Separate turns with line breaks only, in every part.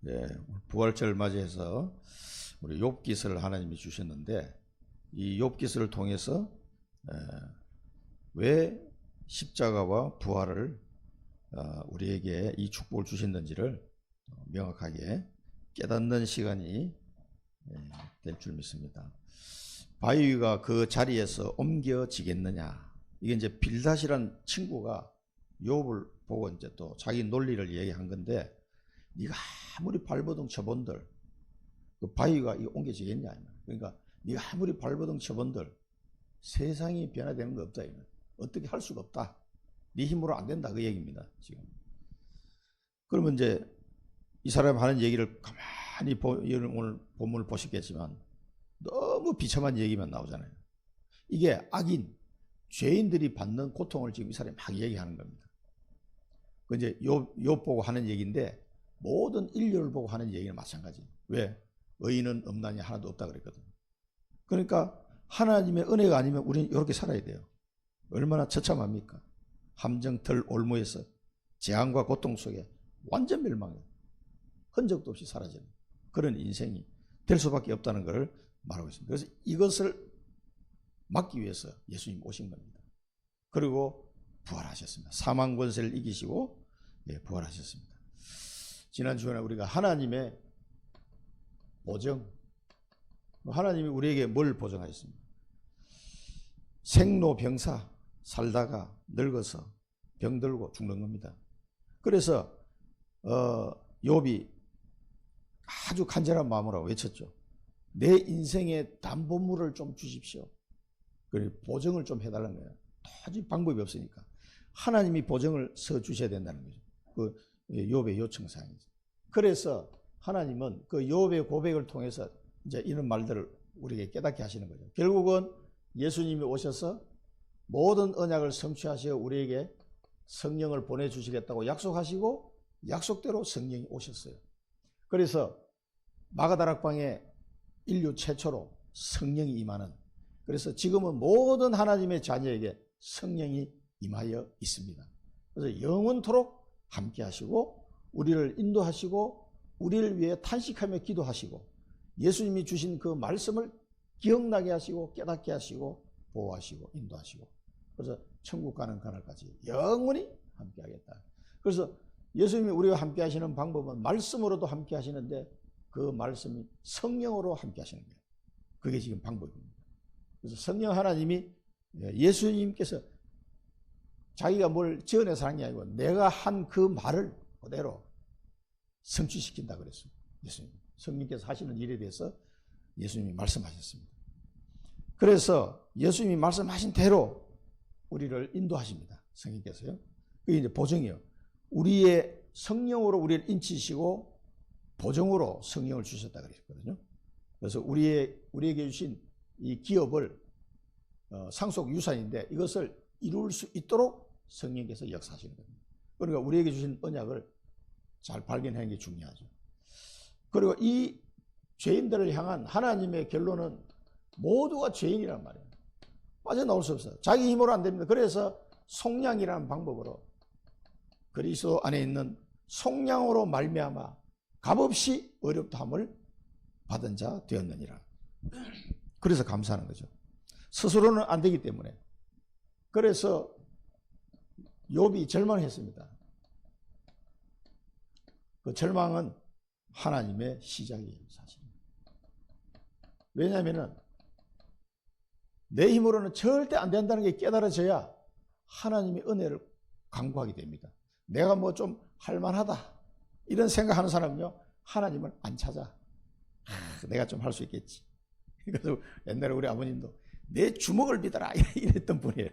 예, 부활절 맞이해서 우리 욥기서를 하나님이 주셨는데, 이 욥기서를 통해서 왜 십자가와 부활을 우리에게 이 축복을 주셨는지를 명확하게 깨닫는 시간이 될 줄 믿습니다. 바위가 그 자리에서 옮겨지겠느냐? 이게 이제 빌닷이라는 친구가 욥을 보고 이제 또 자기 논리를 얘기한 건데, 네가 아무리 발버둥 쳐본들 그 바위가 옮겨지겠냐? 그러니까 네가 아무리 발버둥 쳐본들 세상이 변화되는 거 없다. 어떻게 할 수가 없다. 네 힘으로 안 된다. 그 얘기입니다. 지금. 그러면 이제 이 사람이 하는 얘기를 가만히 오늘 본문을 보시겠지만 너무 비참한 얘기만 나오잖아요. 이게 악인, 죄인들이 받는 고통을 지금 이 사람이 막 얘기하는 겁니다. 그 이제 욥 보고 하는 얘기인데, 모든 인류를 보고 하는 얘기는 마찬가지예요. 왜? 의인은 없나니 하나도 없다 그랬거든. 그러니까 하나님의 은혜가 아니면 우리는 이렇게 살아야 돼요. 얼마나 처참합니까? 함정틀 올무에서 재앙과 고통 속에 완전 멸망해요. 흔적도 없이 사라지는 그런 인생이 될 수밖에 없다는 것을 말하고 있습니다. 그래서 이것을 막기 위해서 예수님 오신 겁니다. 그리고 부활하셨습니다. 사망 권세를 이기시고 부활하셨습니다. 지난 주에 우리가 하나님의 보정, 하나님이 우리에게 뭘 보정하셨습니까? 생로병사, 살다가 늙어서 병들고 죽는 겁니다. 그래서 욥이 아주 간절한 마음으로 외쳤죠. 내 인생의 담보물을 좀 주십시오. 그리고 보정을 좀 해달라는 거예요. 도저히 방법이 없으니까 하나님이 보정을 서 주셔야 된다는 거죠. 그 욥의 요청사항이죠. 그래서 하나님은 그 욥의 고백을 통해서 이제 이런 말들을 우리에게 깨닫게 하시는 거죠. 결국은 예수님이 오셔서 모든 언약을 성취하시어 우리에게 성령을 보내주시겠다고 약속하시고, 약속대로 성령이 오셨어요. 그래서 마가다락방에 인류 최초로 성령이 임하는, 그래서 지금은 모든 하나님의 자녀에게 성령이 임하여 있습니다. 그래서 영원토록 함께 하시고 우리를 인도하시고 우리를 위해 탄식하며 기도하시고 예수님이 주신 그 말씀을 기억나게 하시고 깨닫게 하시고 보호하시고 인도하시고, 그래서 천국 가는 그날까지 영원히 함께 하겠다. 그래서 예수님이 우리와 함께 하시는 방법은 말씀으로도 함께 하시는데, 그 말씀이 성령으로 함께 하시는 거예요. 그게 지금 방법입니다. 그래서 성령 하나님이, 예수님께서 자기가 뭘 지어내서 한 게 아니고 내가 한 그 말을 그대로 성취시킨다 그랬습니다. 예수님, 성령께서 하시는 일에 대해서 예수님이 말씀하셨습니다. 그래서 예수님이 말씀하신 대로 우리를 인도하십니다. 성령께서요. 그게 이제 보정이요. 우리의 성령으로 우리를 인치시고 보정으로 성령을 주셨다 그랬거든요. 그래서 우리에게 주신 이 기업을 상속 유산인데, 이것을 이룰 수 있도록 성령께서 역사하시는 겁니다. 그러니까 우리에게 주신 언약을 잘 발견하는 게 중요하죠. 그리고 이 죄인들을 향한 하나님의 결론은 모두가 죄인이란 말이에요. 빠져나올 수 없어요. 자기 힘으로 안 됩니다. 그래서 속량이라는 방법으로 그리스도 안에 있는 속량으로 말미암아 값없이 어렵다함을 받은 자 되었느니라. 그래서 감사하는 거죠. 스스로는 안 되기 때문에. 그래서 욥이 절망했습니다. 그 절망은 하나님의 시작이에요, 사실. 왜냐하면 내 힘으로는 절대 안 된다는 게 깨달아져야 하나님의 은혜를 간구하게 됩니다. 내가 뭐 좀 할만하다 이런 생각하는 사람은요, 하나님을 안 찾아. 내가 좀 할 수 있겠지. 그래서 옛날에 우리 아버님도 내 주먹을 믿어라 이랬던 분이에요.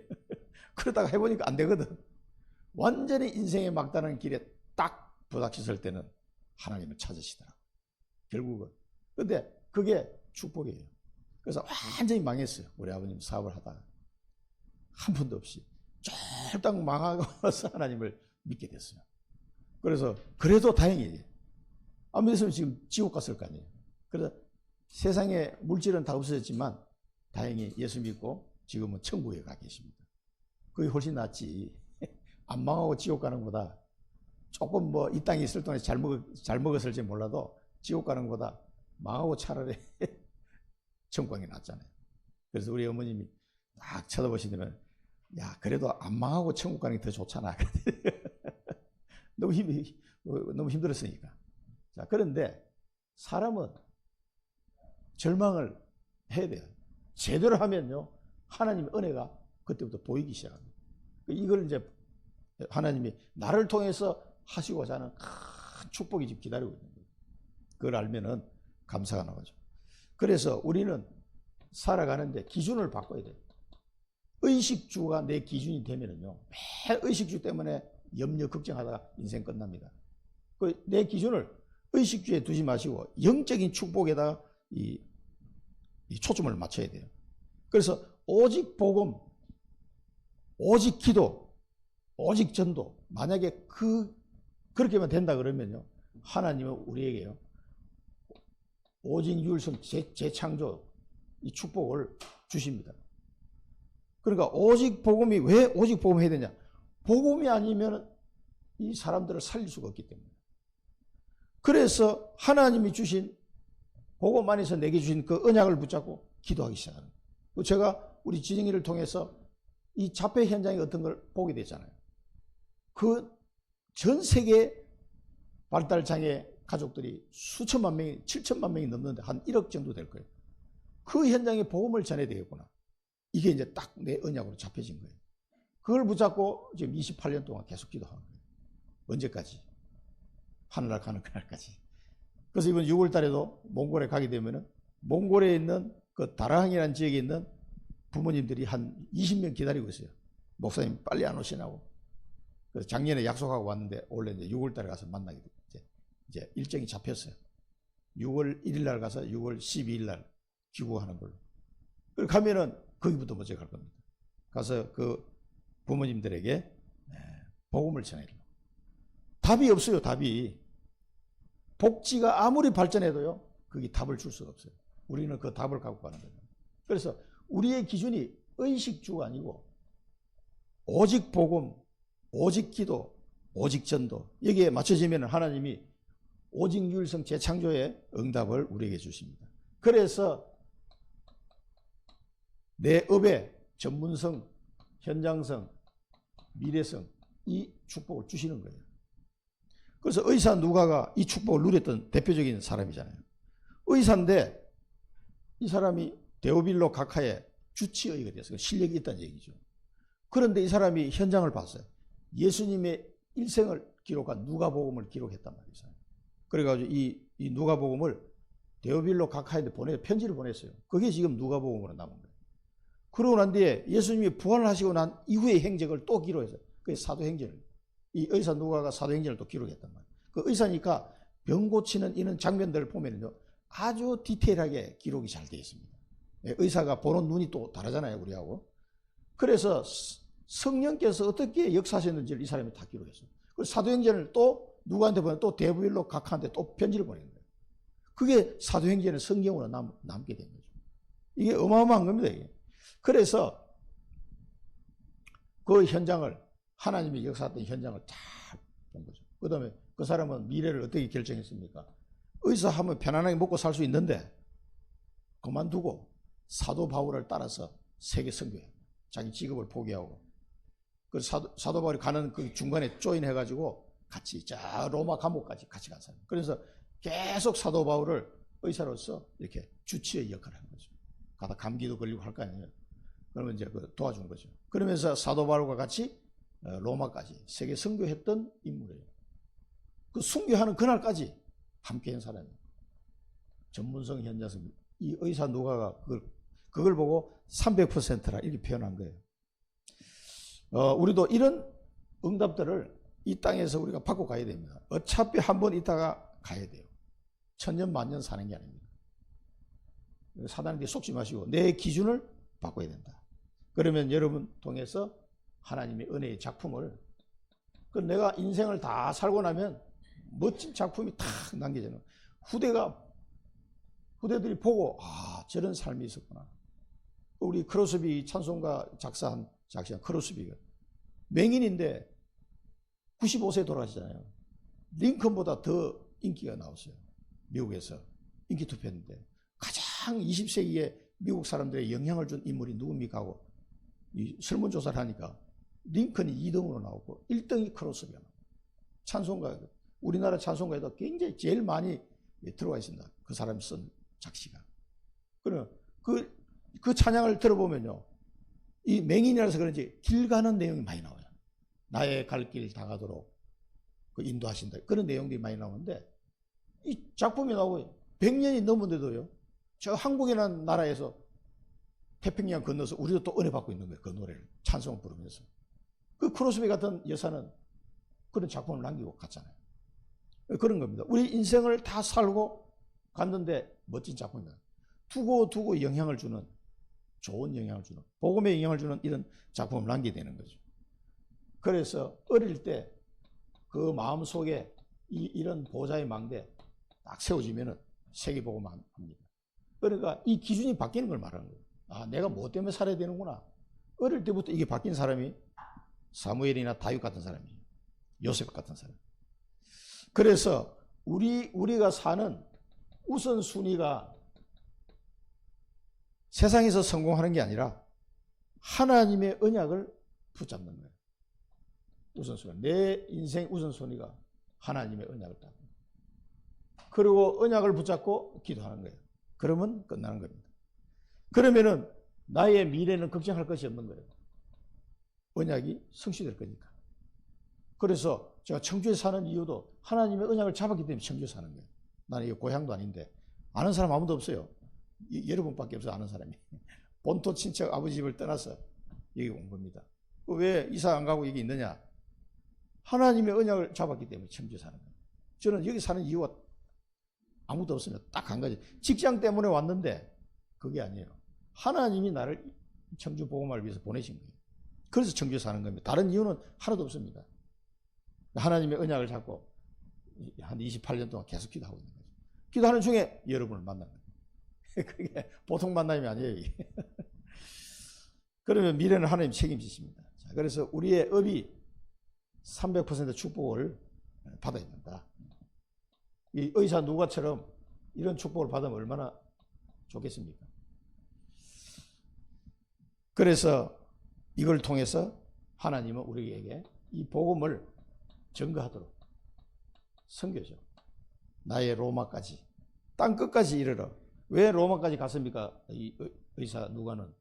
그러다가 해보니까 안 되거든. 완전히 인생의 막다른 길에 딱 부닥쳤을 때는 하나님을 찾으시더라고요, 결국은. 근데 그게 축복이에요. 그래서 완전히 망했어요. 우리 아버님 사업을 하다가 한 푼도 없이 쫄딱 망하고서 하나님을 믿게 됐어요. 그래서 그래도 다행이에요. 안 믿었으면 지금 지옥 갔을 거 아니에요. 그래서 세상에 물질은 다 없어졌지만 다행히 예수 믿고 지금은 천국에 가 계십니다. 그게 훨씬 낫지. 안 망하고 지옥 가는 것보다 조금 뭐 이 땅에 있을 동안에 잘 먹었을지 몰라도 지옥 가는 것보다 망하고 차라리 천국 가는 게 낫잖아요. 그래서 우리 어머님이 딱 쳐다보시더니 야 그래도 안 망하고 천국 가는 게 더 좋잖아. 너무 힘들었으니까. 자, 그런데 사람은 절망을 해야 돼요. 제대로 하면요 하나님의 은혜가 그때부터 보이기 시작합니다. 이걸 이제 하나님이 나를 통해서 하시고자 하는 큰 축복이 지금 기다리고 있는 거예요. 그걸 알면은 감사가 나오죠. 그래서 우리는 살아가는데 기준을 바꿔야 돼요. 의식주가 내 기준이 되면은요 매일 의식주 때문에 염려 걱정하다가 인생 끝납니다. 내 기준을 의식주에 두지 마시고 영적인 축복에다가 이 초점을 맞춰야 돼요. 그래서 오직 복음, 오직 기도, 오직 전도, 만약에 그렇게만 된다 그러면요 하나님은 우리에게요 오직 유일성 재창조 이 축복을 주십니다. 그러니까 오직 복음이 왜 오직 복음 해야 되냐? 복음이 아니면 이 사람들을 살릴 수가 없기 때문에. 그래서 하나님이 주신 복음 안에서 내게 주신 그 언약을 붙잡고 기도하기 시작하는 거예요. 제가 우리 지정이를 통해서 이 자폐 현장의 어떤 걸 보게 됐잖아요. 그 전 세계 발달장애 가족들이 수천만 명이 7천만 명이 넘는데 한 1억 정도 될 거예요. 그 현장에 복음을 전해야 되겠구나. 이게 이제 딱 내 언약으로 잡혀진 거예요. 그걸 붙잡고 지금 28년 동안 계속 기도하는 거예요. 언제까지? 하늘날 가는 그날까지. 그래서 이번 6월 달에도 몽골에 가게 되면은 몽골에 있는 그 다라항이라는 지역에 있는 부모님들이 한 20명 기다리고 있어요. 목사님 빨리 안 오시나고. 그래서 작년에 약속하고 왔는데 원래 이제 6월 달에 가서 만나게 됐어요. 이제 일정이 잡혔어요. 6월 1일 날 가서 6월 12일 날 귀국하는 걸로. 그걸 가면은 거기부터 먼저 갈 겁니다. 가서 그 부모님들에게 복음을 전해요. 답이 없어요. 답이. 복지가 아무리 발전해도요. 그게 답을 줄 수가 없어요. 우리는 그 답을 갖고 가는 거예요. 그래서 우리의 기준이 의식주가 아니고 오직 복음, 오직 기도, 오직 전도 여기에 맞춰지면 하나님이 오직 유일성 재창조의 응답을 우리에게 주십니다. 그래서 내 업의 전문성, 현장성, 미래성 이 축복을 주시는 거예요. 그래서 의사 누가가 이 축복을 누렸던 대표적인 사람이잖아요. 의사인데 이 사람이 데오빌로 각하의 주치의가 됐어요. 실력이 있다는 얘기죠. 그런데 이 사람이 현장을 봤어요. 예수님의 일생을 기록한 누가복음을 기록했단 말이죠. 그래가지고 이 누가복음을 데오빌로 각하한테 편지를 보냈어요. 그게 지금 누가복음으로 남은 거예요. 그러고 난 뒤에 예수님이 부활을 하시고 난 이후의 행적을 또 기록했어요. 그게 사도행전을. 이 의사 누가가 사도행전을 또 기록했단 말이에요. 그 의사니까 병 고치는 이런 장면들을 보면요. 아주 디테일하게 기록이 잘 되어 있습니다. 의사가 보는 눈이 또 다르잖아요, 우리하고. 그래서 성령께서 어떻게 역사하셨는지를 이 사람이 다 기록했어요. 그래서 사도행전을 또 누구한테 보내 또 데오빌로 각하한테 또 편지를 보낸 거예요. 그게 사도행전의 성경으로 남게 된 거죠. 이게 어마어마한 겁니다, 이게. 그래서 그 현장을 하나님이 역사했던 현장을 잘 본 거죠. 그 다음에 그 사람은 미래를 어떻게 결정했습니까? 의사하면 편안하게 먹고 살 수 있는데 그만두고 사도 바울을 따라서 세계 선교해. 자기 직업을 포기하고 그 사도 바울이 가는 그 중간에 조인해가지고 같이 저 로마 감옥까지 같이 간 사람. 그래서 계속 사도 바울을 의사로서 이렇게 주치의 역할을 하는 거죠. 가다 감기도 걸리고 할 거 아니에요. 그러면 이제 그 도와준 거죠. 그러면서 사도 바울과 같이 로마까지 세계 선교했던 인물이에요. 그 순교하는 그날까지 함께한 사람이에요. 전문성 현장성. 이 의사 누가가 그걸 보고 300%라 이렇게 표현한 거예요. 우리도 이런 응답들을 이 땅에서 우리가 받고 가야 됩니다. 어차피 한번 있다가 가야 돼요. 천년 만년 사는 게 아닙니다. 사단에게 속지 마시고 내 기준을 바꿔야 된다. 그러면 여러분 통해서 하나님의 은혜의 작품을 내가 인생을 다 살고 나면 멋진 작품이 탁 남겨지는 후대들이 보고 저런 삶이 있었구나. 우리 크로스비 찬송가 작사한 크로스비가 맹인인데 95세에 돌아가시잖아요. 링컨보다 더 인기가 나왔어요. 미국에서 인기 투표했는데 가장 20세기에 미국 사람들의 영향을 준 인물이 누굽니까 하고 이 설문조사를 하니까 링컨이 2등으로 나오고 1등이 크로스비가 나와요. 찬송가, 우리나라 찬송가에도 굉장히 제일 많이 들어가 있습니다. 그 사람이 쓴 작시가. 그러면 그 찬양을 들어보면요, 이 맹인이라서 그런지 길 가는 내용이 많이 나와요. 나의 갈 길 다 가도록 그 인도하신다. 그런 내용들이 많이 나오는데 이 작품이 나오고 100년이 넘은데도요, 저 한국이라는 나라에서 태평양 건너서 우리도 또 은혜 받고 있는 거예요. 그 노래를 찬송 부르면서. 그 크로스비 같은 여사는 그런 작품을 남기고 갔잖아요. 그런 겁니다. 우리 인생을 다 살고 갔는데 멋진 작품입니다. 두고 영향을 주는, 좋은 영향을 주는, 복음에 영향을 주는 이런 작품을 남기게 되는 거죠. 그래서 어릴 때 그 마음속에 이런 보좌의 망대 딱 세워지면은 세계복음만 합니다. 그러니까 이 기준이 바뀌는 걸 말하는 거예요. 아, 내가 뭐 때문에 살아야 되는구나. 어릴 때부터 이게 바뀐 사람이 사무엘이나 다윗 같은 사람이에요. 요셉 같은 사람. 그래서 우리가 사는 우선순위가 세상에서 성공하는 게 아니라 하나님의 언약을 붙잡는 거예요. 우선순위. 내 인생 우선순위가 하나님의 언약을 따르는 거예요. 그리고 언약을 붙잡고 기도하는 거예요. 그러면 끝나는 겁니다. 그러면은 나의 미래는 걱정할 것이 없는 거예요. 언약이 성취될 거니까. 그래서 제가 청주에 사는 이유도 하나님의 언약을 잡았기 때문에 청주에 사는 거예요. 나는 이게 고향도 아닌데 아는 사람 아무도 없어요. 여러분밖에 없어요. 아는 사람이. 본토 친척 아버지 집을 떠나서 여기 온 겁니다. 왜 이사 안 가고 여기 있느냐? 하나님의 언약을 잡았기 때문에 청주에 사는 거예요. 저는 여기 사는 이유가 아무도 없으면 딱 한 가지. 직장 때문에 왔는데 그게 아니에요. 하나님이 나를 청주 복음화를 위해서 보내신 거예요. 그래서 청주에 사는 겁니다. 다른 이유는 하나도 없습니다. 하나님의 언약을 잡고 한 28년 동안 계속 기도하고 있는 거죠. 기도하는 중에 여러분을 만난 거예요. 그게 보통 만남이 아니에요. 이게. 그러면 미래는 하나님 책임지십니다. 자, 그래서 우리의 업이 300% 축복을 받아야 된다. 이 의사 누가처럼 이런 축복을 받으면 얼마나 좋겠습니까? 그래서 이걸 통해서 하나님은 우리에게 이 복음을 증거하도록 선교죠. 나의 로마까지, 땅 끝까지 이르러. 왜 로마까지 갔습니까? 이 의사 누가는.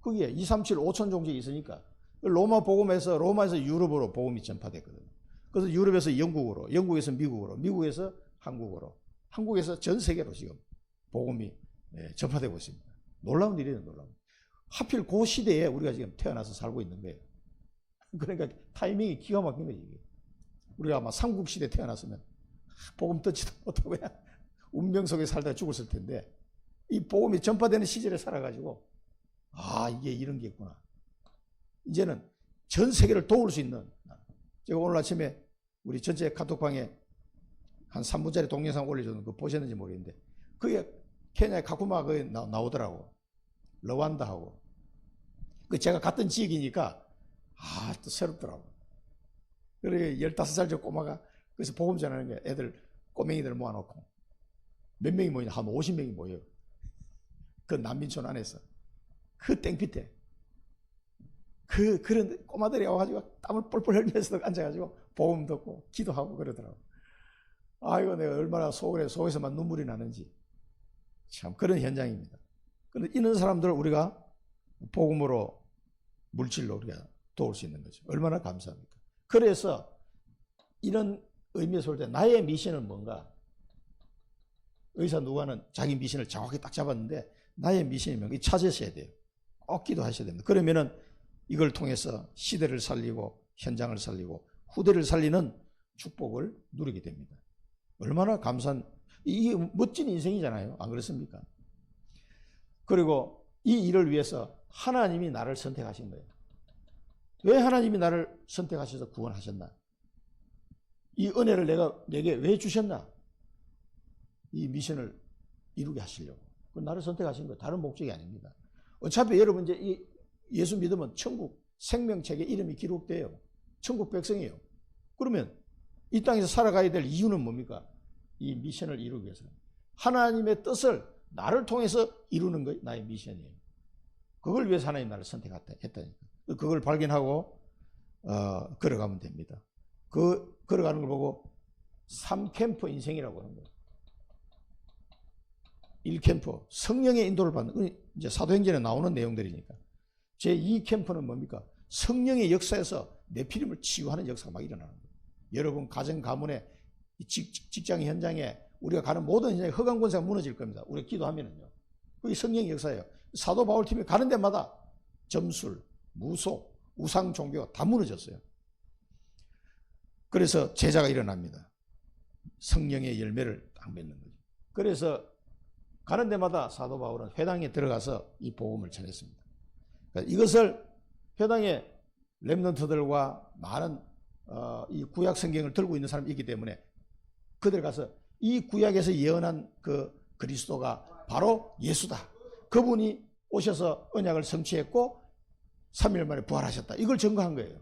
거기에 237, 5천 종족이 있으니까 로마 복음에서 로마에서 유럽으로 복음이 전파됐거든요. 그래서 유럽에서 영국으로, 영국에서 미국으로, 미국에서 한국으로, 한국에서 전 세계로 지금 복음이 전파되고 있습니다. 놀라운 일이에요, 놀라운. 하필 그 시대에 우리가 지금 태어나서 살고 있는 거예요. 그러니까 타이밍이 기가 막힌 거지. 이게. 우리가 아마 삼국시대에 태어났으면 복음 듣지도 못하고 그냥 운명 속에 살다가 죽었을 텐데 이 복음이 전파되는 시절에 살아가지고 아, 이게 이런 게 있구나. 이제는 전 세계를 도울 수 있는, 제가 오늘 아침에 우리 전체 카톡방에 한 3분짜리 동영상 올려줬는 거 보셨는지 모르겠는데 그게 케냐의 카쿠마가 나오더라고. 러완다하고. 그 제가 갔던 지역이니까 아, 또 새롭더라고. 그래 15살 저 꼬마가 그래서 복음 전하는 게 애들 꼬맹이들 모아놓고 몇 명이 모이냐? 한 50명이 모여요. 그 난민촌 안에서 그 땡빛에 그런 꼬마들이 와가지고 땀을 뻘뻘 흘리면서 앉아가지고 복음 듣고 기도하고 그러더라고. 아이고 내가 얼마나 속에서만 눈물이 나는지 참 그런 현장입니다. 그런데 이런 사람들을 우리가 복음으로 물질로 우리가 도울 수 있는 거죠. 얼마나 감사합니까? 그래서 이런 의미에서 볼 때 나의 미션은 뭔가? 의사 누가는 자기 미션을 정확히 딱 잡았는데 나의 미션이 뭔가 찾으셔야 돼요. 꼭 기도하셔야 됩니다. 그러면은 이걸 통해서 시대를 살리고 현장을 살리고 후대를 살리는 축복을 누리게 됩니다. 얼마나 감사한, 이게 멋진 인생이잖아요. 안 그렇습니까? 그리고 이 일을 위해서 하나님이 나를 선택하신 거예요. 왜 하나님이 나를 선택하셔서 구원하셨나? 이 은혜를 내게 왜 주셨나? 이 미션을 이루게 하시려고. 나를 선택하신 거예요. 다른 목적이 아닙니다. 어차피 여러분 이제 이 예수 믿으면 천국 생명책에 이름이 기록돼요. 천국 백성이에요. 그러면 이 땅에서 살아가야 될 이유는 뭡니까? 이 미션을 이루기 위해서. 하나님의 뜻을 나를 통해서 이루는 것이 나의 미션이에요. 그걸 위해서 하나님 나를 선택했다니까. 그걸 발견하고 걸어가면 됩니다. 걸어가는 걸 보고 3캠프 인생이라고 하는 거예요. 1캠프 성령의 인도를 받는, 이제 사도행전에 나오는 내용들이니까. 제2캠프는 뭡니까? 성령의 역사에서 내피림을 치유하는 역사가 막 일어나는 거예요. 여러분 가정 가문에 직장 현장에 우리가 가는 모든 현장에 허강 권세가 무너질 겁니다. 우리가 기도하면은요. 그게 성령의 역사예요. 사도 바울 팀이 가는 데마다 점술, 무속, 우상 종교가 다 무너졌어요. 그래서 제자가 일어납니다. 성령의 열매를 딱 맺는 거죠. 그래서 가는 데마다 사도 바울은 회당에 들어가서 이 복음을 전했습니다. 그러니까 이것을 회당의 렘넌트들과 많은 이 구약 성경을 들고 있는 사람이 있기 때문에 그들 가서 이 구약에서 예언한 그 그리스도가 바로 예수다. 그분이 오셔서 언약을 성취했고 3일 만에 부활하셨다. 이걸 증거한 거예요.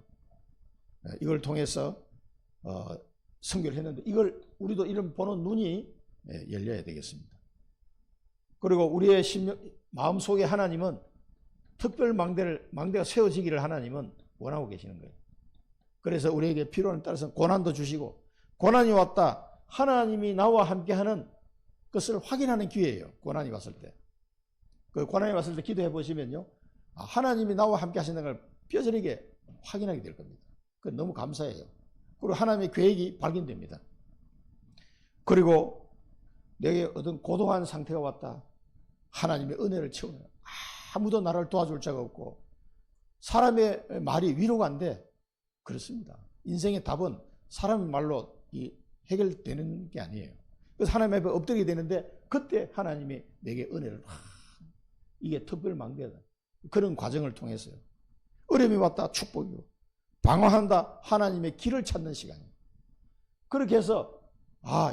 이걸 통해서 선교를 했는데 이걸 우리도 이런 보는 눈이 열려야 되겠습니다. 그리고 우리의 마음속에 하나님은 특별 망대가 세워지기를 하나님은 원하고 계시는 거예요. 그래서 우리에게 필요한 따라서 고난도 주시고, 고난이 왔다 하나님이 나와 함께하는 것을 확인하는 기회예요. 고난이 왔을 때. 그 고난이 왔을 때 기도해 보시면요, 하나님이 나와 함께 하시는 걸 뼈저리게 확인하게 될 겁니다. 그 너무 감사해요. 그리고 하나님의 계획이 발견됩니다. 그리고 내게 어떤 고독한 상태가 왔다. 하나님의 은혜를 채우는, 아무도 나를 도와줄 자가 없고 사람의 말이 위로가 안 돼. 그렇습니다. 인생의 답은 사람의 말로 해결되는 게 아니에요. 그래서 하나님 앞에 엎드리게 되는데 그때 하나님이 내게 은혜를, 이게 특별 망대다. 그런 과정을 통해서요. 어려움이 왔다, 축복이고, 방황한다, 하나님의 길을 찾는 시간이에요. 그렇게 해서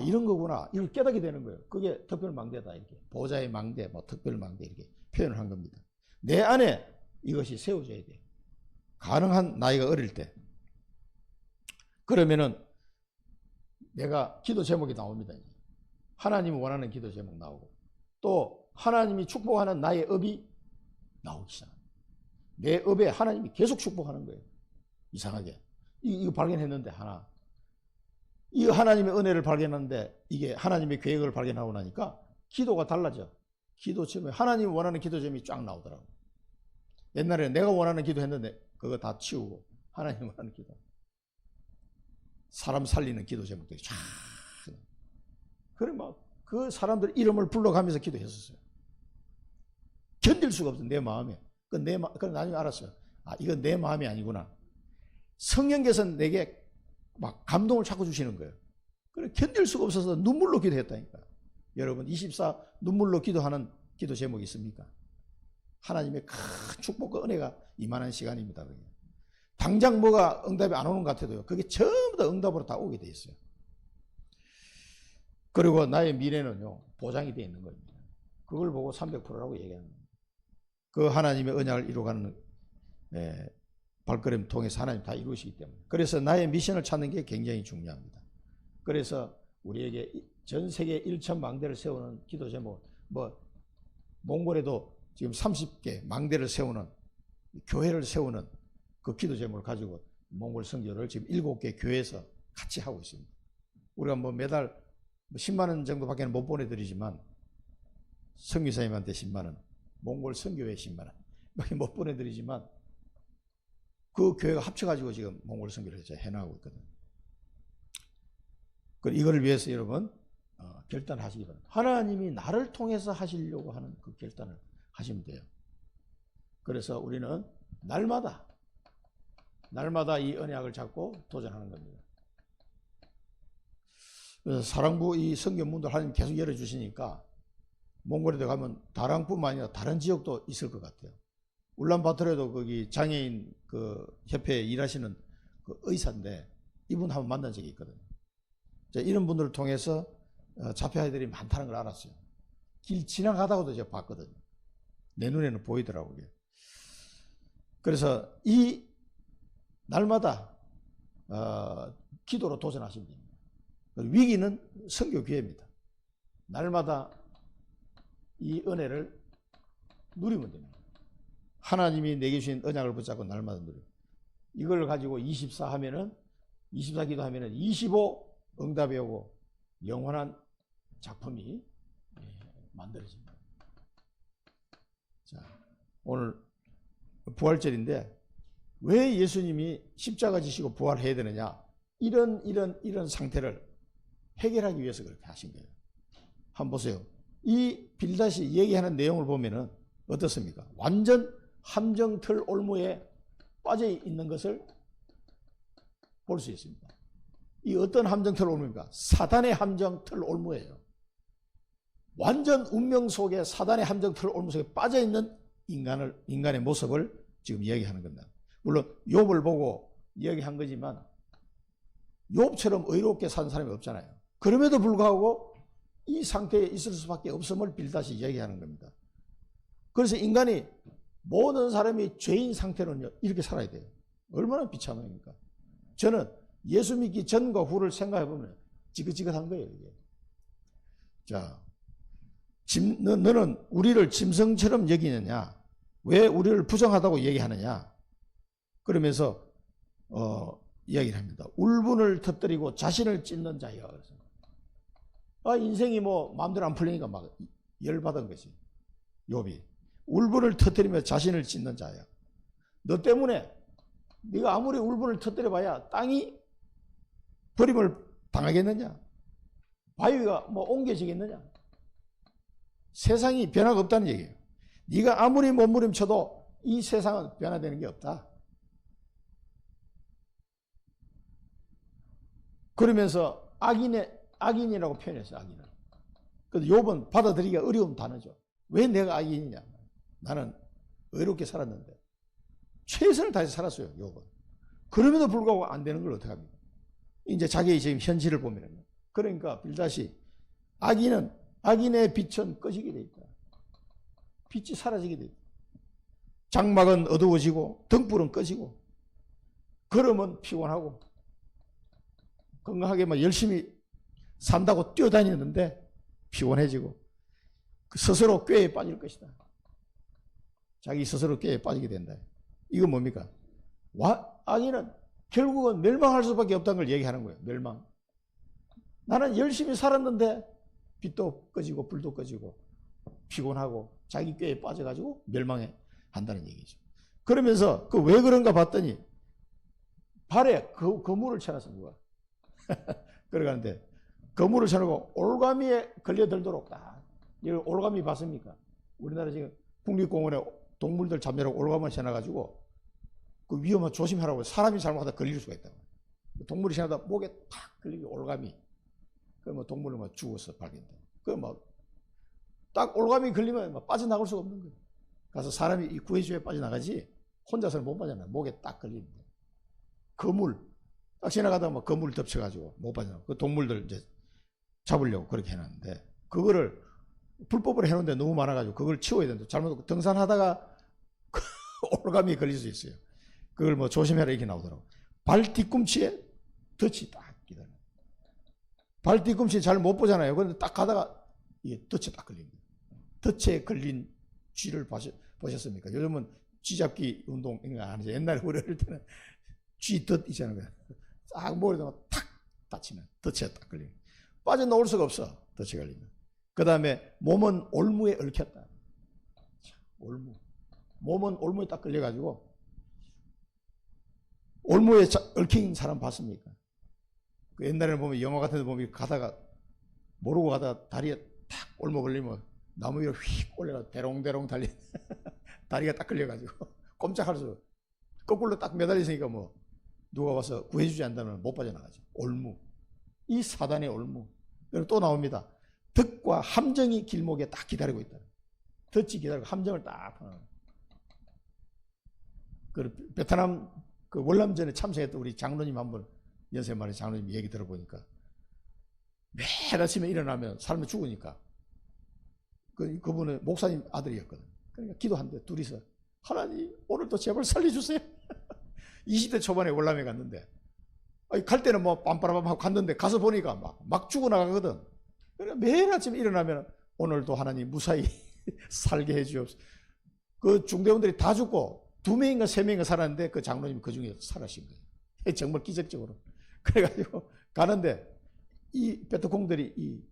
이런 거구나, 이걸 깨닫게 되는 거예요. 그게 특별 망대다. 이렇게 보좌의 망대, 특별 망대 이렇게 표현을 한 겁니다. 내 안에 이것이 세워져야 돼요. 가능한 나이가 어릴 때. 그러면은 내가 기도 제목이 나옵니다. 하나님이 원하는 기도 제목 나오고, 또 하나님이 축복하는 나의 업이 나오기 시작합니다. 내 업에 하나님이 계속 축복하는 거예요. 이상하게. 이거 발견했는데 이 하나님의 은혜를 발견하는데 이게 하나님의 계획을 발견하고 나니까 기도가 달라져. 기도 제목이 하나님이 원하는 기도 제목이 쫙 나오더라고. 옛날에 내가 원하는 기도 했는데 그거 다 치우고 하나님 원하는 기도. 사람 살리는 기도 제목들이 쫙. 그래 그 사람들 이름을 불러가면서 기도했었어요. 견딜 수가 없어, 내 마음에. 그걸 나중에 알았어요. 이건 내 마음이 아니구나. 성령께서 내게 막 감동을 자꾸 주시는 거예요. 그래 견딜 수가 없어서 눈물로 기도했다니까. 여러분 24 눈물로 기도하는 기도 제목이 있습니까? 하나님의 큰 축복과 은혜가 임하는 시간입니다. 그게. 당장 뭐가 응답이 안 오는 것 같아도요, 그게 전부 다 응답으로 다 오게 돼 있어요. 그리고 나의 미래는요 보장이 되어 있는 겁니다. 그걸 보고 300%라고 얘기하는 겁니다. 그 하나님의 언약을 이루어가는 발걸음 통해서 하나님 다 이루시기 때문에. 그래서 나의 미션을 찾는 게 굉장히 중요합니다. 그래서 우리에게 전 세계 1천 망대를 세우는 기도 제목, 몽골에도 지금 30개 망대를 세우는, 교회를 세우는 그 기도 제목을 가지고 몽골 선교를 지금 7개 교회에서 같이 하고 있습니다. 우리가 매달 10만 원 정도밖에 못 보내드리지만, 선교사님한테 10만 원, 몽골 선교회 10만 원 밖에 못 보내드리지만, 그 교회가 합쳐가지고 지금 몽골 선교를 해나가고 있거든요. 이거를 위해서 여러분 결단하시기 바랍니다. 하나님이 나를 통해서 하시려고 하는 그 결단을 하시면 돼요. 그래서 우리는 날마다 이 언약을 잡고 도전하는 겁니다. 그래서 사랑부 이 선교문들 하나님 계속 열어주시니까 몽골에 가면 다랑뿐만 아니라 다른 지역도 있을 것 같아요. 울란바토르에도 거기 장애인 그 협회에 일하시는 그 의사인데 이분 한번 만난 적이 있거든요. 이런 분들을 통해서 잡혀 아이들이 많다는 걸 알았어요. 길 지나가다가도 제가 봤거든요. 내 눈에는 보이더라고요. 그래서 이 날마다 기도로 도전하시면 됩니다. 위기는 선교 기회입니다. 날마다 이 은혜를 누리면 됩니다. 하나님이 내게 주신 언약을 붙잡고 날마다 누리고, 이걸 가지고 24 하면은 24 기도하면은 25 응답이 오고 영원한 작품이 만들어집니다. 자, 오늘 부활절인데 왜 예수님이 십자가 지시고 부활해야 되느냐? 이런 상태를 해결하기 위해서 그렇게 하신 거예요. 한번 보세요. 이 빌닷이 얘기하는 내용을 보면은 어떻습니까? 완전 함정틀 올무에 빠져 있는 것을 볼 수 있습니다. 이 어떤 함정틀 올무입니까? 사단의 함정틀 올무예요. 완전 운명 속에 사단의 함정틀 올무 속에 빠져 있는 인간의 모습을 지금 이야기하는 겁니다. 물론 욥을 보고 이야기한 거지만 욥처럼 의롭게 산 사람이 없잖아요. 그럼에도 불구하고 이 상태에 있을 수밖에 없음을 빌닷이 이야기하는 겁니다. 그래서 인간이 모든 사람이 죄인 상태로는 이렇게 살아야 돼요. 얼마나 비참합니까? 저는 예수 믿기 전과 후를 생각해 보면 지긋지긋한 거예요, 이게. 자, 너는 우리를 짐승처럼 여기느냐? 왜 우리를 부정하다고 얘기하느냐? 그러면서 이야기를 합니다. 울분을 터뜨리고 자신을 찢는 자여. 그래서 인생이 뭐 마음대로 안 풀리니까 막 열받은 것이 욥이. 울분을 터뜨리며 자신을 찢는 자야. 너 때문에 네가 아무리 울분을 터뜨려봐야 땅이 버림을 당하겠느냐? 바위가 뭐 옮겨지겠느냐? 세상이 변화가 없다는 얘기예요. 네가 아무리 몸부림쳐도 이 세상은 변화되는 게 없다. 그러면서 악인이라고 표현했어요. 악인을. 그래서 욥은 받아들이기가 어려운 단어죠. 왜 내가 악인이냐? 나는 의롭게 살았는데 최선을 다해서 살았어요. 욥은. 그럼에도 불구하고 안 되는 걸 어떻게 합니까? 이제 자기의 지금 현실을 보면, 그러니까 빌닷이 악인의 빛은 꺼지게 돼 있다. 빛이 사라지게 돼 있다. 장막은 어두워지고 등불은 꺼지고 걸음은 피곤하고 건강하게 막 열심히 산다고 뛰어다니는데 피곤해지고 스스로 꾀에 빠질 것이다. 자기 스스로 꾀에 빠지게 된다. 이건 뭡니까? 악인은 결국은 멸망할 수밖에 없다는 걸 얘기하는 거예요. 멸망. 나는 열심히 살았는데 빛도 꺼지고 불도 꺼지고 피곤하고 자기 꾀에 빠져가지고 멸망해 한다는 얘기죠. 그러면서 그 왜 그런가 봤더니 발에 거물을 쳐놨어 누가. 그러가는데 거물을 쳐놓고 올가미에 걸려들도록 딱. 이걸 올가미 봤습니까? 우리나라 지금 국립공원에 동물들 잡느라고 올가미를 쳐놔가지고 그 위험한 조심하라고 사람이 잘못하다 걸릴 수가 있다고. 동물이 지나다 목에 탁 걸리게 올가미. 그러면 동물을 막 죽어서 발견돼. 그럼 딱 올가미 걸리면 막 빠져나갈 수가 없는 거예요. 가서 사람이 이 구해줘야 빠져나가지 혼자서는 못 빠져나가. 목에 딱 걸리는데. 거물. 딱 지나가다가 막 거물을 덮쳐가지고 못 빠져나가. 그 동물들 이제 잡으려고 그렇게 해놨는데 그거를 불법으로 해놓은데 너무 많아가지고 그걸 치워야 된다. 잘못 등산하다가 올가미에 걸릴 수 있어요. 그걸 뭐 조심해라 이렇게 나오더라고. 발 뒤꿈치에 덫이 딱 기다려. 발 뒤꿈치 잘 못 보잖아요. 그런데 딱 가다가 이게 덫에 딱 걸립니다. 덫에 걸린 쥐를 보셨습니까? 요즘은 쥐잡기 운동 이런 거 안 하죠. 옛날에 우리 어릴 때는 쥐덫 있잖아요. 딱 머리다가 탁 다치면 덫에 딱 걸리면 빠져나올 수가 없어. 덫에 걸리면. 그 다음에 몸은 올무에 얽혔다. 올무. 몸은 올무에 딱 걸려가지고 올무에 얽힌 사람 봤습니까? 그 옛날에는 보면 영화 같은 데 보면 가다가 모르고 가다가 다리에 탁 올무 걸리면 나무 위로 휙 올려가 대롱대롱 달린 다리가 딱 걸려가지고 꼼짝할 수 거꾸로 딱 매달려 있으니까 뭐 누가 와서 구해주지 않다면 못 빠져나가죠. 올무. 이 사단의 올무. 그리고 또 나옵니다. 덕과 함정이 길목에 딱 기다리고 있다. 덫이 기다리고 함정을 딱 파는. 그 베트남 그 월남전에 참석했던 우리 장로님 한번 연세 많은 장로님 얘기 들어보니까 매일 아침에 일어나면 사람이 죽으니까 그분은 목사님 아들이었거든. 그러니까 기도한대 둘이서 하나님 오늘도 제발 살려주세요. 20대 초반에 월남에 갔는데 갈 때는 뭐 빰빠라밤 하고 갔는데 가서 보니까 막 죽어나가거든. 그래 매일 아침 일어나면 오늘도 하나님 무사히 살게 해주옵소서. 그 중대원들이 다 죽고 2명인가 3명인가 살았는데 그 장로님이 그 중에 살아신 거예요. 정말 기적적으로. 그래가지고 가는데 이 베트콩들이 이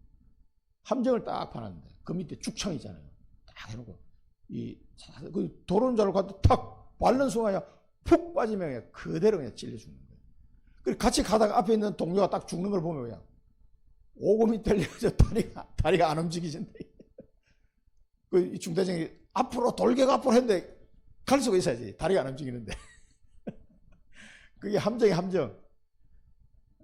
함정을 딱 파놨는데 그 밑에 죽창이잖아요. 딱 해놓고 그 도로는 줄 알고 갔는데 탁 밟는 순간에 푹 빠지면 그냥 그대로 그냥 찔려 죽는 거예요. 그리고 같이 가다가 앞에 있는 동료가 딱 죽는 걸 보면 그냥 오금이 떨려서 다리가 안 움직이진대. 그 중대장이 앞으로 돌격 앞으로 했는데 갈 수가 있어야지. 다리가 안 움직이는데. 그게 함정이 함정.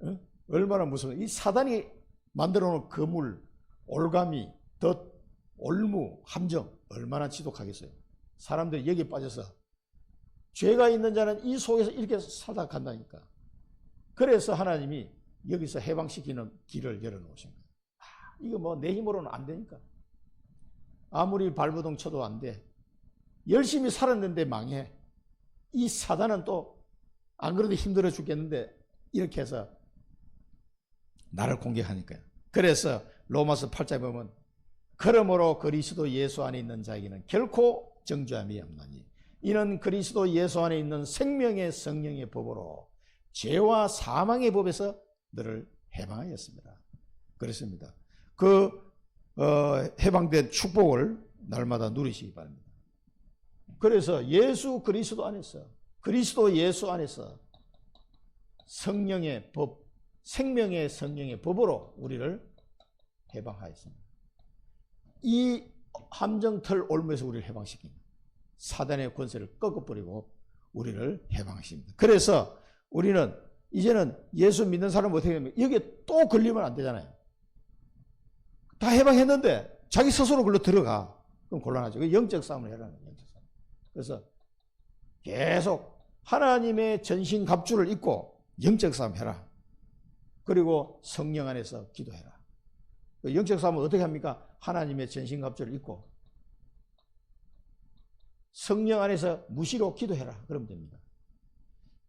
어? 얼마나 무서워. 이 사단이 만들어 놓은 거물, 올가미, 덫, 올무, 함정 얼마나 지독하겠어요. 사람들이 여기에 빠져서 죄가 있는 자는 이 속에서 이렇게 살다 간다니까. 그래서 하나님이 여기서 해방시키는 길을 열어놓으신 거예요. 이거 뭐 내 힘으로는 안 되니까. 아무리 발버둥 쳐도 안 돼. 열심히 살았는데 망해. 이 사단은 또 안 그래도 힘들어 죽겠는데 이렇게 해서 나를 공격하니까요. 그래서 로마서 8장에 보면 그러므로 그리스도 예수 안에 있는 자에게는 결코 정죄함이 없나니 이는 그리스도 예수 안에 있는 생명의 성령의 법으로 죄와 사망의 법에서 너를 해방하였습니다. 그렇습니다. 그 해방된 축복을 날마다 누리시기 바랍니다. 그래서 예수 그리스도 안에서 그리스도 예수 안에서 성령의 법, 생명의 성령의 법으로 우리를 해방하였습니다. 이 함정틀 올무에서 우리를 해방시킵니다. 사단의 권세를 꺾어버리고 우리를 해방하십니다. 그래서 우리는 이제는 예수 믿는 사람은 어떻게 하면 여기에 또 걸리면 안 되잖아요. 다 해방했는데 자기 스스로 글로 들어가. 그럼 곤란하죠. 영적 싸움을 해라는 거예요. 그래서 계속 하나님의 전신갑주를 입고 영적 싸움 해라. 그리고 성령 안에서 기도해라. 영적 싸움은 어떻게 합니까? 하나님의 전신갑주를 입고 성령 안에서 무시로 기도해라. 그러면 됩니다.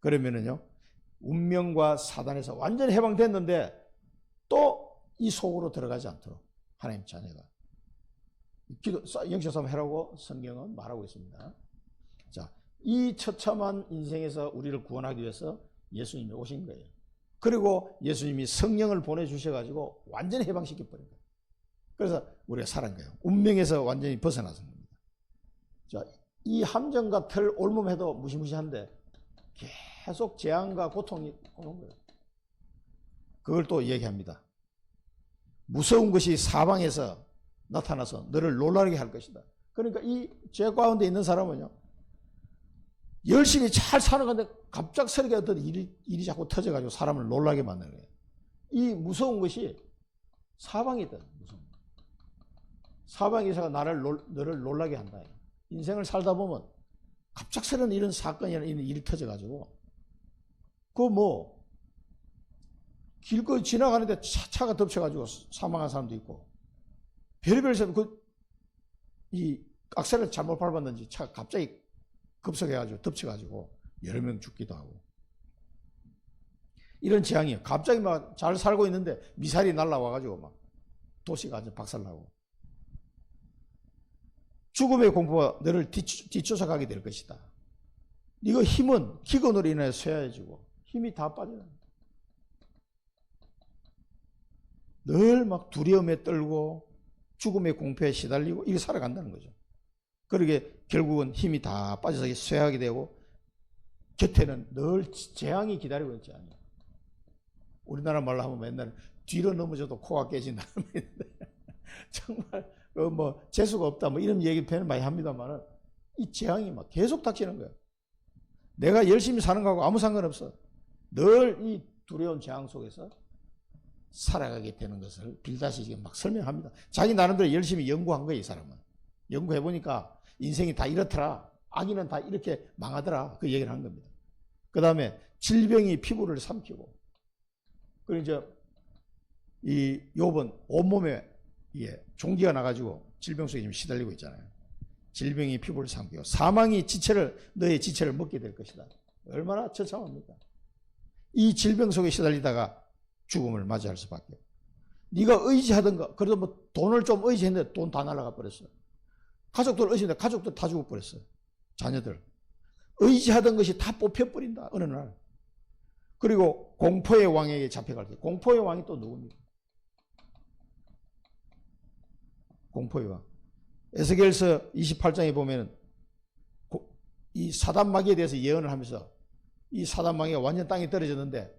그러면은요, 운명과 사단에서 완전히 해방됐는데 또 이 속으로 들어가지 않도록 하나님 자녀가 기도, 영적 싸움 해라고 성경은 말하고 있습니다. 자, 이 처참한 인생에서 우리를 구원하기 위해서 예수님이 오신 거예요. 그리고 예수님이 성령을 보내주셔가지고 완전히 해방시켜버린 거예요. 그래서 우리가 살은 거예요. 운명에서 완전히 벗어나선 겁니다. 자, 이 함정과 틀 올몸해도 무시무시한데 계속 재앙과 고통이 오는 거예요. 그걸 또 얘기합니다. 무서운 것이 사방에서 나타나서 너를 놀라게 할 것이다. 그러니까 이 죄 가운데 있는 사람은요, 열심히 잘 사는 건데 갑작스럽게 어떤 일이 자꾸 터져가지고 사람을 놀라게 만드는 거예요. 이 무서운 것이 사방이다. 사방에서 너를 놀라게 한다. 인생을 살다 보면 갑작스러운 이런 사건이나 이런 일이 터져가지고 길거리 지나가는데 차가 덮쳐가지고 사망한 사람도 있고 별의별 사람 이 악셀을 잘못 밟았는지 차가 갑자기 급속해가지고 덮쳐가지고 여러 명 죽기도 하고 이런 재앙이에요. 갑자기 막 잘 살고 있는데 미사일이 날라와가지고 막 도시가 아주 박살나고 죽음의 공포가 너를 뒤쫓아가게 될 것이다. 이거 힘은 기근으로 인해 쇠해지고 힘이 다 빠져요. 늘 막 두려움에 떨고 죽음의 공포에 시달리고 이렇게 살아간다는 거죠. 그러게 결국은 힘이 다 빠져서 쇠하게 되고 곁에는 늘 재앙이 기다리고 있지 않아요. 우리나라 말로 하면 맨날 뒤로 넘어져도 코가 깨진다는 말인데 정말 재수가 없다 이런 얘기 표현 많이 합니다만 이 재앙이 막 계속 닥치는 거예요. 내가 열심히 사는 거하고 아무 상관없어. 늘 이 두려운 재앙 속에서 살아가게 되는 것을 빌다시 지금 막 설명합니다. 자기 나름대로 열심히 연구한 거예요, 이 사람은. 연구해보니까 인생이 다 이렇더라. 악인은 다 이렇게 망하더라. 그 얘기를 한 겁니다. 그 다음에 질병이 피부를 삼키고, 그리고 이제 이 욥은 온몸에 종기가 나가지고 질병 속에 지금 시달리고 있잖아요. 질병이 피부를 삼키고, 사망이 너의 지체를 먹게 될 것이다. 얼마나 처참합니까? 이 질병 속에 시달리다가 죽음을 맞이할 수밖에 없어요. 네가 의지하던 거, 그래도 뭐 돈을 좀 의지했는데 돈 다 날아가 버렸어. 가족들 의지했는데 가족들 다 죽어버렸어. 자녀들. 의지하던 것이 다 뽑혀버린다. 어느 날. 그리고 공포의 왕에게 잡혀갈 때. 공포의 왕이 또 누굽니까? 공포의 왕. 에스겔서 28장에 보면 이 사단 마귀에 대해서 예언을 하면서 이 사단 마귀가 완전 땅에 떨어졌는데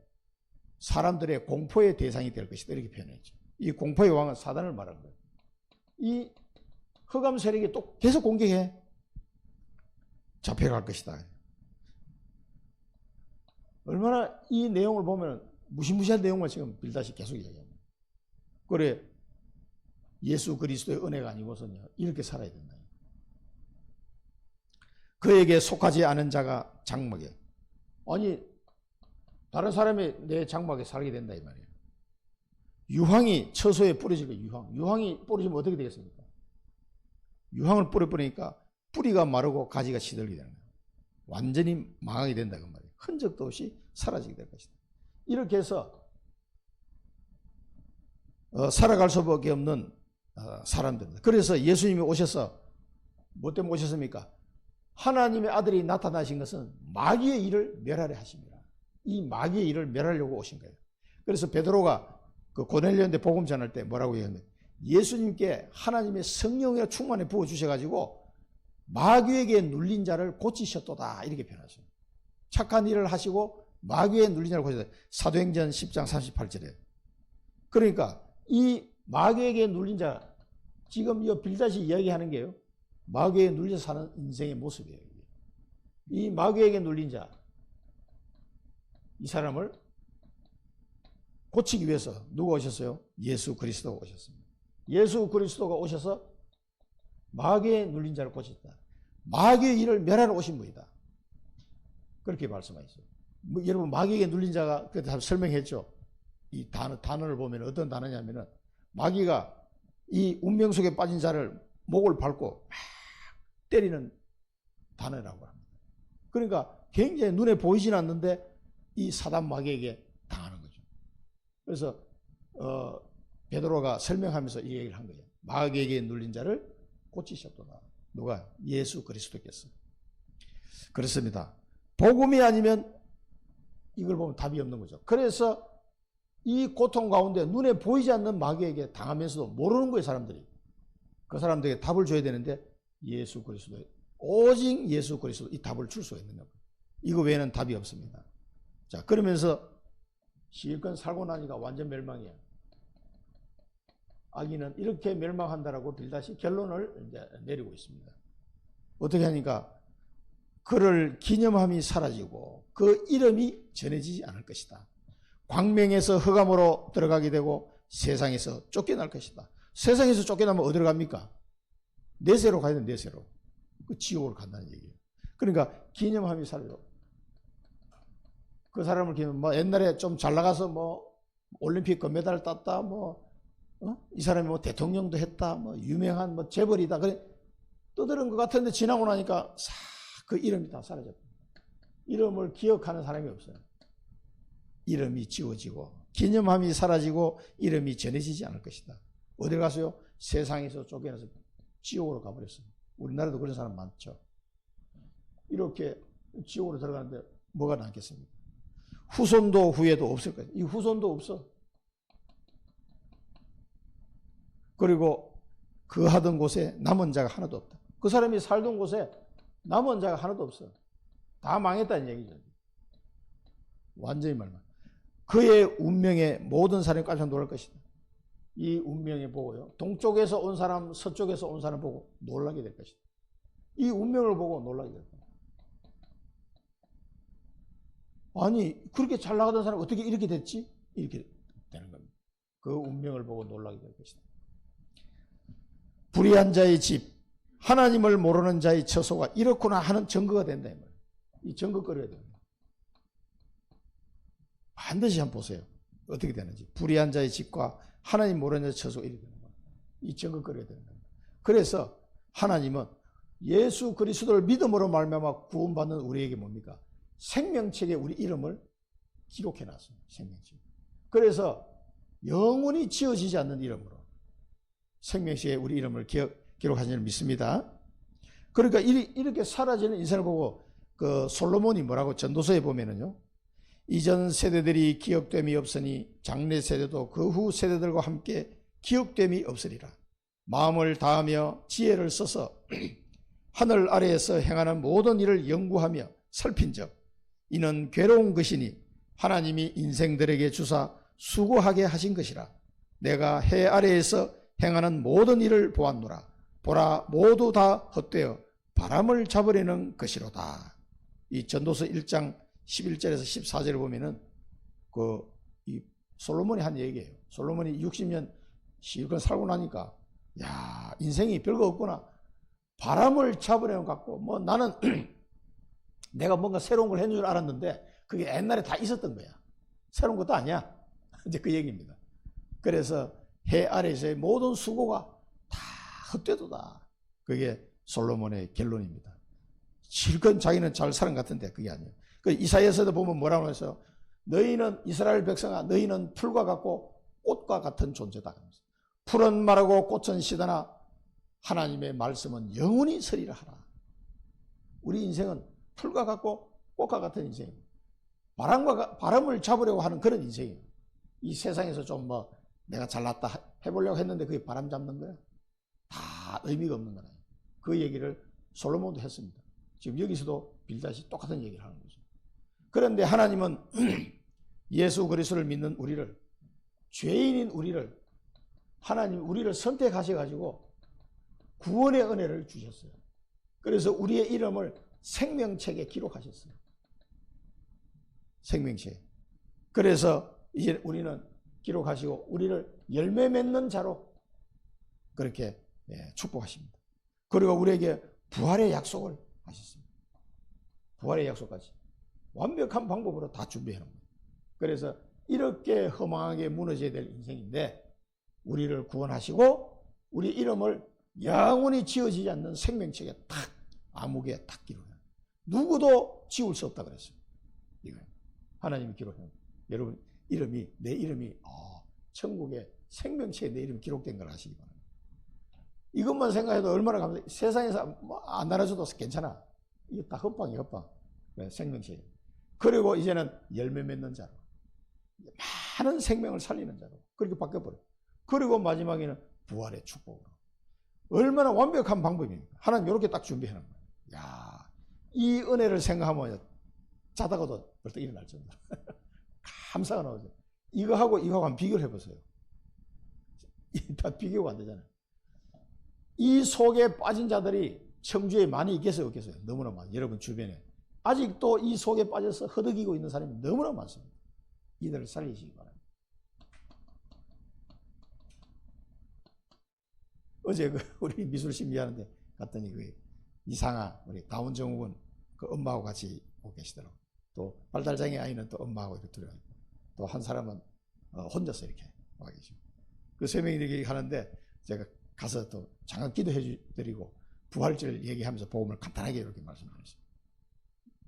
사람들의 공포의 대상이 될 것이다. 이렇게 표현했죠. 이 공포의 왕은 사단을 말하는 거예요. 이 흑암 세력이 또 계속 공격해. 잡혀갈 것이다. 얼마나 이 내용을 보면 무시무시한 내용을 지금 빌닷이 계속 이야기합니다. 그래, 예수 그리스도의 은혜가 아니고서는 이렇게 살아야 된다. 그에게 속하지 않은 자가 장막에. 아니, 다른 사람이 내 장막에 살게 된다 이 말이에요. 유황이 처소에 뿌려질 거예요. 유황이 뿌려지면 어떻게 되겠습니까? 유황을 뿌려버리니까 뿌리가 마르고 가지가 시들게 되는 거예요. 완전히 망하게 된다 그 말이에요. 흔적도 없이 사라지게 될 것이다. 이렇게 해서 살아갈 수밖에 없는 사람들입니다. 그래서 예수님이 오셔서 뭐 때문에 오셨습니까? 하나님의 아들이 나타나신 것은 마귀의 일을 멸하려 하십니다. 이 마귀의 일을 멸하려고 오신 거예요. 그래서 베드로가 그 고넬료한테 복음 전할 때 뭐라고 얘기했냐면 예수님께 하나님의 성령의 충만에 부어주셔가지고 마귀에게 눌린 자를 고치셨도다 이렇게 표현하죠. 착한 일을 하시고 마귀에 눌린 자를 고치셨다. 사도행전 10장 38절에. 그러니까 이 마귀에게 눌린 자, 지금 이 빌닷이 이야기하는 게요. 마귀에 눌려 사는 인생의 모습이에요. 이 마귀에게 눌린 자, 이 사람을 고치기 위해서 누가 오셨어요? 예수 그리스도가 오셨습니다. 예수 그리스도가 오셔서 마귀에 눌린 자를 고쳤다. 마귀의 일을 멸하러 오신 분이다. 그렇게 말씀하셨어요. 여러분 마귀에게 눌린 자가 그때 설명했죠. 이 단어를 보면 어떤 단어냐면은 마귀가 이 운명 속에 빠진 자를 목을 밟고 막 때리는 단어라고 합니다. 그러니까 굉장히 눈에 보이진 않는데 이 사단 마귀에게 당하는 거죠. 그래서 베드로가 설명하면서 이 얘기를 한 거예요. 마귀에게 눌린 자를 고치셨도다. 누가? 예수 그리스도께서. 그렇습니다. 복음이 아니면 이걸 보면 답이 없는 거죠. 그래서 이 고통 가운데 눈에 보이지 않는 마귀에게 당하면서도 모르는 거예요, 사람들이. 그 사람들에게 답을 줘야 되는데 예수 그리스도, 오직 예수 그리스도 이 답을 줄 수가 있는 겁니다. 이거 외에는 답이 없습니다. 자, 그러면서 실컷 살고 나니까 완전 멸망이야. 악인은 이렇게 멸망한다라고 빌닷이 결론을 이제 내리고 있습니다. 어떻게 하니까 그를 기념함이 사라지고 그 이름이 전해지지 않을 것이다. 광명에서 흑암으로 들어가게 되고 세상에서 쫓겨날 것이다. 세상에서 쫓겨나면 어디로 갑니까? 내세로 가야 돼, 내세로. 그 지옥으로 간다는 얘기예요. 그러니까 기념함이 사라져. 그 사람을 기념, 뭐 옛날에 좀 잘 나가서 뭐 올림픽 금메달 땄다, 이 사람이 뭐 대통령도 했다, 뭐 유명한 뭐 재벌이다. 그래 떠드는 것 같은데 지나고 나니까 싹 그 이름이 다 사라졌다. 이름을 기억하는 사람이 없어요. 이름이 지워지고 기념함이 사라지고 이름이 전해지지 않을 것이다. 어디 가서요? 세상에서 쫓겨나서 지옥으로 가버렸어요. 우리나라도 그런 사람 많죠. 이렇게 지옥으로 들어가는데 뭐가 남겠습니까? 후손도 후예도 없을 거예요. 이 후손도 없어. 그리고 그 하던 곳에 남은 자가 하나도 없다. 그 사람이 살던 곳에 남은 자가 하나도 없어. 다 망했다는 얘기죠. 완전히 말만. 그의 운명에 모든 사람이 깜짝 놀랄 것이다. 이 운명에 보고요. 동쪽에서 온 사람, 서쪽에서 온 사람 보고 놀라게 될 것이다. 이 운명을 보고 놀라게 될 것이다. 아니, 그렇게 잘 나가던 사람이 어떻게 이렇게 됐지? 이렇게 되는 겁니다. 그 운명을 보고 놀라게 될 것이다. 불의한 자의 집, 하나님을 모르는 자의 처소가 이렇구나 하는 증거가 된다. 이 증거거리가 됩니다. 반드시 한번 보세요. 어떻게 되는지. 불의한 자의 집과 하나님 모르는 자의 처소가 이렇게 되는 겁니다. 이 증거거리가 되는 겁니다. 그래서 하나님은 예수 그리스도를 믿음으로 말미암아 구원받는 우리에게 뭡니까? 생명책에 우리 이름을 기록해놨어요. 생명책. 그래서 영원히 지워지지 않는 이름으로 생명책에 우리 이름을 기록하신 줄 믿습니다. 그러니까 이렇게 사라지는 인생을 보고 그 솔로몬이 뭐라고 전도서에 보면은요, 이전 세대들이 기억됨이 없으니 장래 세대도 그 후 세대들과 함께 기억됨이 없으리라. 마음을 다하며 지혜를 써서 하늘 아래에서 행하는 모든 일을 연구하며 살핀적 이는 괴로운 것이니 하나님이 인생들에게 주사 수고하게 하신 것이라. 내가 해 아래에서 행하는 모든 일을 보았노라. 보라, 모두 다 헛되어 바람을 잡으려는 것이로다. 이 전도서 1장 11절에서 14절을 보면은 이 솔로몬이 한 얘기예요. 솔로몬이 60년 실컷 살고 나니까 야, 인생이 별거 없구나. 바람을 잡으려는 것 같고, 뭐 나는 내가 뭔가 새로운 걸 해준 줄 알았는데 그게 옛날에 다 있었던 거야. 새로운 것도 아니야. 이제 그 얘기입니다. 그래서 해 아래에서의 모든 수고가 다 헛되도다. 그게 솔로몬의 결론입니다. 실컷 자기는 잘 사는 것 같은데 그게 아니에요. 그 이사야서도 보면 뭐라고 해서 너희는 이스라엘 백성아, 너희는 풀과 같고 꽃과 같은 존재다. 풀은 마르고 꽃은 시드나 하나님의 말씀은 영원히 서리라 하라. 우리 인생은 풀과 같고 꽃과 같은 인생입니다. 바람을 잡으려고 하는 그런 인생이에요. 이 세상에서 좀 내가 잘났다 해보려고 했는데 그게 바람 잡는 거야. 다 의미가 없는 거예요. 그 얘기를 솔로몬도 했습니다. 지금 여기서도 빌다시 똑같은 얘기를 하는 거죠. 그런데 하나님은 예수 그리스도를 믿는 우리를, 죄인인 우리를, 하나님 우리를 선택하셔가지고 구원의 은혜를 주셨어요. 그래서 우리의 이름을 생명책에 기록하셨어요. 생명책. 그래서 이제 우리는 기록하시고 우리를 열매 맺는 자로 그렇게 축복하십니다. 그리고 우리에게 부활의 약속을 하셨습니다. 부활의 약속까지 완벽한 방법으로 다 준비해 놓은 거예요. 그래서 이렇게 허망하게 무너져야 될 인생인데 우리를 구원하시고 우리 이름을 영원히 지워지지 않는 생명책에 탁, 암흑에 탁 기록해요. 누구도 지울 수 없다 그랬어요. 이거 하나님이 기록해요. 여러분 내 이름이 천국의 생명책에 내 이름이 기록된 걸 아시기 바랍니다. 이것만 생각해도 얼마나 감사해요. 세상에서 안 알아줘도 괜찮아. 이게 다 헛방이에요, 헛방. 생명책. 그리고 이제는 열매 맺는 자로, 많은 생명을 살리는 자로 그렇게 바뀌어버려요. 그리고 마지막에는 부활의 축복으로. 얼마나 완벽한 방법입니까? 하나님 이렇게 딱 준비하는 거예요. 야, 이 은혜를 생각하면 자다가도 벌떡 일어날 정도. 감사가 나오죠. 이거하고 한번 비교를 해보세요. 다 비교가 안 되잖아요. 이 속에 빠진 자들이 청주에 많이 있겠어요, 없겠어요? 너무나 많아요. 여러분 주변에. 아직도 이 속에 빠져서 허덕이고 있는 사람이 너무나 많습니다. 이들을 살리시기 바랍니다. 어제 우리 미술 심리하는데 갔더니 이상아, 우리 다운정욱은 그 엄마하고 같이 오고 계시더라고요. 또 발달장애 아이는 또 엄마하고 이렇게 들어가고 또 한 사람은 혼자서 이렇게 와 계시고 그 세 명이 이렇게 하는데 제가 가서 또 잠깐 기도해 드리고 부활절 얘기하면서 복음을 간단하게 이렇게 말씀드렸어요.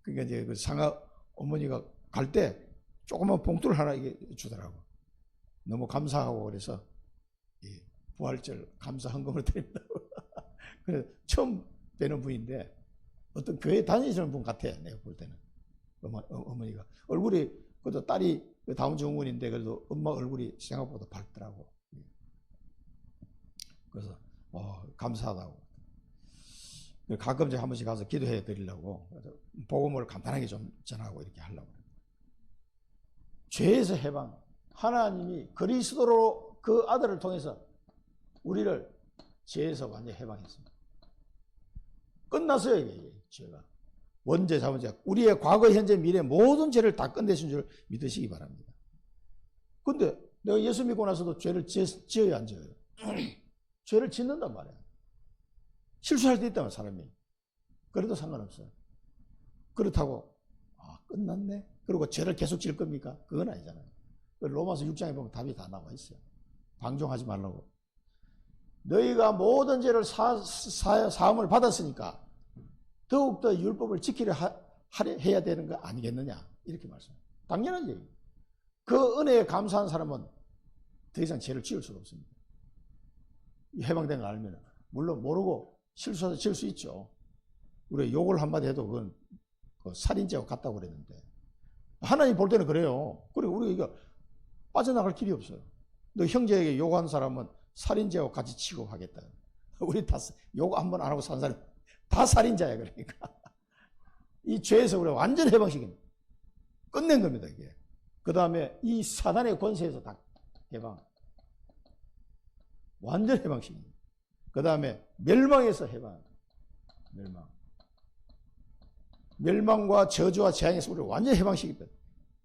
그러니까 이제 그 상아 어머니가 갈 때 조그만 봉투를 하나 이게 주더라고. 너무 감사하고 그래서 부활절 감사 헌금을 드립니다. 그래서 처음 뵈는 분인데 어떤 교회 다니시는 분 같아. 내가 볼 때는 어머니가 얼굴이 그래도 딸이 다운증후군인데 그래도 엄마 얼굴이 생각보다 밝더라고. 그래서 감사하다고. 가끔 한 번씩 가서 기도해 드리려고 복음을 간단하게 좀 전하고 이렇게 하려고. 죄에서 해방, 하나님이 그리스도로 그 아들을 통해서 우리를 죄에서 완전히 해방했습니다. 끝났어요. 이게 죄가 원죄 자원죄, 우리의 과거 현재 미래 모든 죄를 다 끝내신 줄 믿으시기 바랍니다. 근데 내가 예수 믿고 나서도 죄를 지어야 안 지어요? 죄를 짓는단 말이야. 실수할 때 있다면 사람이. 그래도 상관없어요. 그렇다고 끝났네? 그리고 죄를 계속 지을 겁니까? 그건 아니잖아요. 로마서 6장에 보면 답이 다 나와 있어요. 방종하지 말라고. 너희가 모든 죄를 사함을 받았으니까 더욱더 율법을 지키려 해야 되는 거 아니겠느냐? 이렇게 말씀해요. 당연한 얘기예요. 그 은혜에 감사한 사람은 더 이상 죄를 지을 수가 없습니다. 해방된 걸 알면. 물론 모르고 실수해서 지을 수 있죠. 우리 욕을 한마디 해도 그건 그 살인죄와 같다고 그랬는데, 하나님 볼 때는 그래요. 그리고 우리가 이거 빠져나갈 길이 없어요. 너 형제에게 욕한 사람은 살인죄와 같이 취급하겠다. 우리 다 욕 한 번 안 하고 산 사람 다 살인자야. 그러니까 이 죄에서 우리가 완전 해방시킵니다. 끝낸 겁니다, 이게. 그 다음에 이 사단의 권세에서 다 해방. 완전 해방시킵니다. 그 다음에 멸망에서 해방. 멸망과 저주와 재앙에서 우리를 완전 해방시킵니다.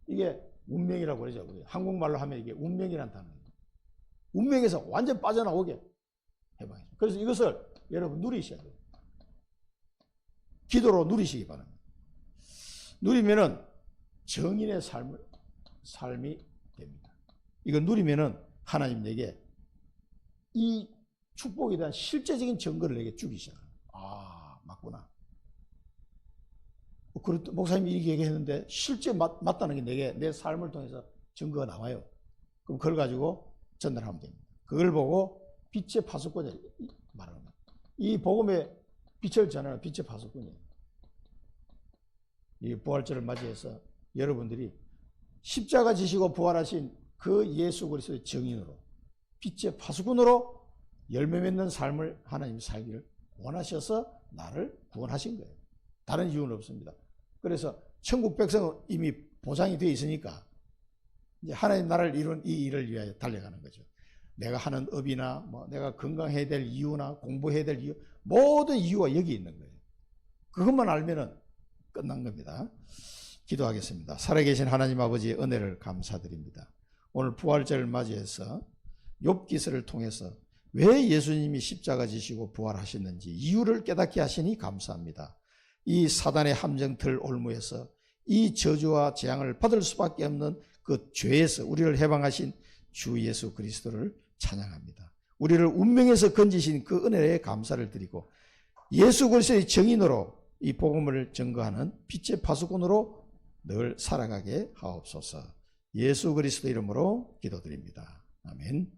이게 운명이라고 그러죠. 우리 한국말로 하면 이게 운명이라는 단어예요. 운명에서 완전 빠져나오게 해방해요. 그래서 이것을 여러분 누리셔야 돼요. 기도로 누리시기 바랍니다. 누리면은 정인의 삶이 됩니다. 이거 누리면은 하나님 내게 이 축복에 대한 실제적인 증거를 내게 주기 시작합니다. 아, 맞구나. 목사님이 이렇게 얘기했는데 실제 맞다는 게 내게 내 삶을 통해서 증거가 나와요. 그럼 그걸 가지고 전달하면 됩니다. 그걸 보고 빛의 파수꾼이 말하는 거예요. 이 복음의 빛을 전하는 빛의 파수꾼이에요. 이 부활절을 맞이해서 여러분들이 십자가 지시고 부활하신 그 예수 그리스도의 증인으로 빛의 파수꾼으로 열매 맺는 삶을 하나님이 살기를 원하셔서 나를 구원하신 거예요. 다른 이유는 없습니다. 그래서 천국 백성은 이미 보장이 되어 있으니까 이제 하나님 나라를 이룬 이 일을 위하여 달려가는 거죠. 내가 하는 업이나 뭐 내가 건강해야 될 이유나 공부해야 될 이유, 모든 이유가 여기 있는 거예요. 그것만 알면은 끝난 겁니다. 기도하겠습니다. 살아계신 하나님 아버지의 은혜를 감사드립니다. 오늘 부활절을 맞이해서 욥기서를 통해서 왜 예수님이 십자가 지시고 부활하셨는지 이유를 깨닫게 하시니 감사합니다. 이 사단의 함정틀 올무에서 이 저주와 재앙을 받을 수밖에 없는 그 죄에서 우리를 해방하신 주 예수 그리스도를 찬양합니다. 우리를 운명에서 건지신 그 은혜에 감사를 드리고 예수 그리스도의 증인으로 이 복음을 증거하는 빛의 파수꾼으로 늘 살아가게 하옵소서. 예수 그리스도 이름으로 기도드립니다. 아멘.